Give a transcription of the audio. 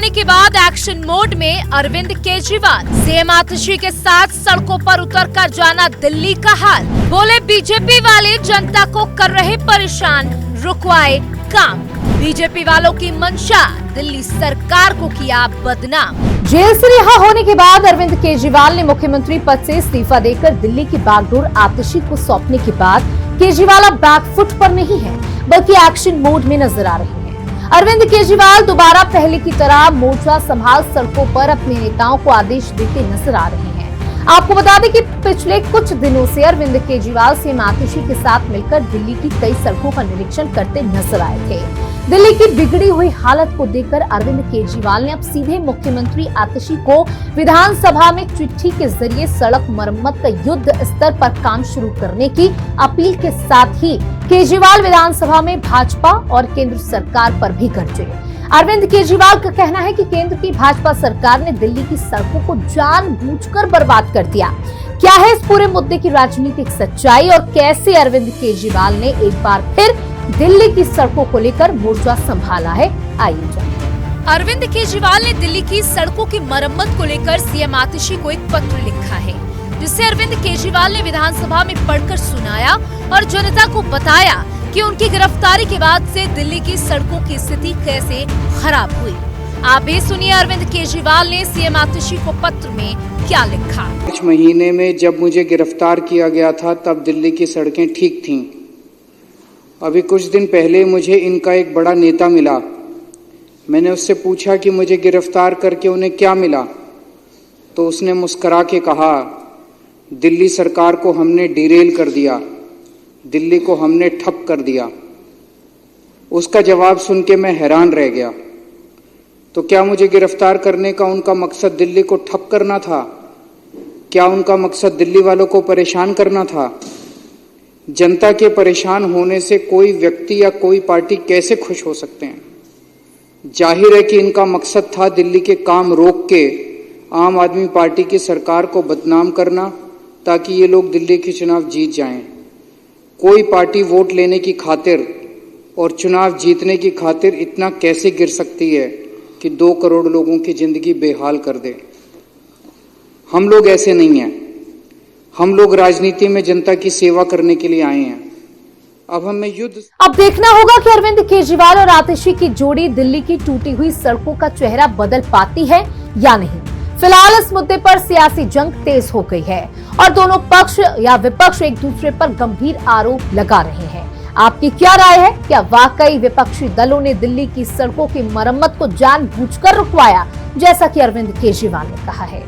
होने के बाद एक्शन मोड में अरविंद केजरीवाल। सीएम आतिशी के साथ सड़कों पर उतरकर जाना दिल्ली का हाल। बोले बीजेपी वाले जनता को कर रहे परेशान, रुकवाए काम। बीजेपी वालों की मंशा, दिल्ली सरकार को किया बदनाम। जेल से रिहा होने के बाद अरविंद केजरीवाल ने मुख्यमंत्री पद से इस्तीफा देकर दिल्ली की बागडोर आतिशी को सौंपने के बाद केजरीवाल अब बैकफुट पर नहीं है, बल्कि एक्शन मोड में नजर आ रहे हैं। अरविंद केजरीवाल दोबारा पहले की तरह मोर्चा संभाल सड़कों पर अपने नेताओं को आदेश देते नजर आ रहे हैं। आपको बता दें कि पिछले कुछ दिनों से अरविंद केजरीवाल सीएम आतिशी के साथ मिलकर दिल्ली की कई सड़कों का निरीक्षण करते नजर आए थे। दिल्ली की बिगड़ी हुई हालत को देखकर अरविंद केजरीवाल ने अब सीधे मुख्यमंत्री आतिशी को विधानसभा में चिट्ठी के जरिए सड़क मरम्मत का युद्ध स्तर पर काम शुरू करने की अपील के साथ ही केजरीवाल विधानसभा में भाजपा और केंद्र सरकार पर भी गरजे। अरविंद केजरीवाल का कहना है कि केंद्र की भाजपा सरकार ने दिल्ली की सड़कों को जानबूझकर बर्बाद कर दिया। क्या है इस पूरे मुद्दे की राजनीतिक सच्चाई और कैसे अरविंद केजरीवाल ने एक बार फिर दिल्ली की सड़कों को लेकर मोर्चा संभाला है, आइए जानिए। अरविंद केजरीवाल ने दिल्ली की सड़कों की मरम्मत को लेकर सीएम आतिशी को एक पत्र लिखा है, जिसे अरविंद केजरीवाल ने विधानसभा में पढ़कर सुनाया और जनता को बताया कि उनकी गिरफ्तारी के बाद से दिल्ली की सड़कों की स्थिति कैसे खराब हुई। आप भी सुनिए अरविंद केजरीवाल ने सीएम आतिशी को पत्र में क्या लिखा। कुछ महीने में जब मुझे गिरफ्तार किया गया था तब दिल्ली की सड़कें ठीक थीं। अभी कुछ दिन पहले मुझे इनका एक बड़ा नेता मिला। मैंने उससे पूछा कि मुझे गिरफ्तार करके उन्हें क्या मिला, तो उसने मुस्कुरा के कहा, दिल्ली सरकार को हमने डिरेल कर दिया, दिल्ली को हमने ठप कर दिया। उसका जवाब सुन के मैं हैरान रह गया। तो क्या मुझे गिरफ्तार करने का उनका मकसद दिल्ली को ठप करना था? क्या उनका मकसद दिल्ली वालों को परेशान करना था? जनता के परेशान होने से कोई व्यक्ति या कोई पार्टी कैसे खुश हो सकते हैं? जाहिर है कि इनका मकसद था दिल्ली के काम रोक के आम आदमी पार्टी की सरकार को बदनाम करना, ताकि ये लोग दिल्ली के चुनाव जीत जाएं। कोई पार्टी वोट लेने की खातिर और चुनाव जीतने की खातिर इतना कैसे गिर सकती है कि 2 करोड़ लोगों की जिंदगी बेहाल कर दे? हम लोग ऐसे नहीं हैं। हम लोग राजनीति में जनता की सेवा करने के लिए आए हैं। अब हमें युद्ध। अब देखना होगा कि अरविंद केजरीवाल और आतिशी की जोड़ी दिल्ली की टूटी हुई सड़कों का चेहरा बदल पाती है या नहीं। फिलहाल इस मुद्दे पर सियासी जंग तेज हो गई है और दोनों पक्ष या विपक्ष एक दूसरे पर गंभीर आरोप लगा रहे हैं। आपकी क्या राय है? क्या वाकई विपक्षी दलों ने दिल्ली की सड़कों की मरम्मत को जानबूझकर रुकवाया, जैसा कि अरविंद केजरीवाल ने कहा है?